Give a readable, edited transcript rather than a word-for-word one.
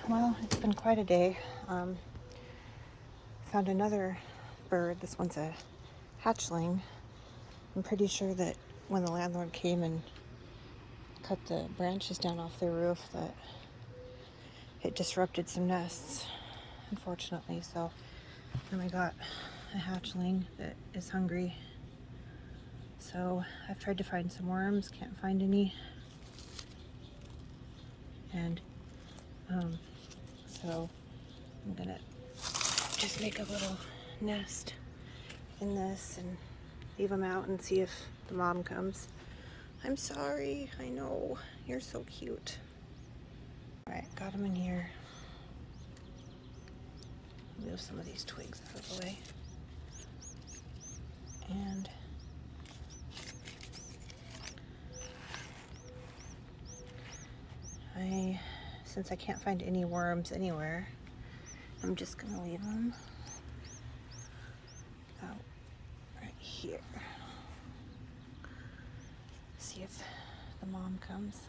Well, it's been quite a day. Found another bird. This one's a hatchling. I'm pretty sure that when the landlord came and cut the branches down off their roof that it disrupted some nests, unfortunately. So then we got a hatchling that is hungry. So I've tried to find some worms, can't find any. And so I'm gonna just make a little nest in this and leave them out and see if the mom comes. I'm sorry, I know, you're so cute. All right, got them in here. Move some of these twigs out of the way. And since I can't find any worms anywhere, I'm just gonna leave them out right here. See if the mom comes.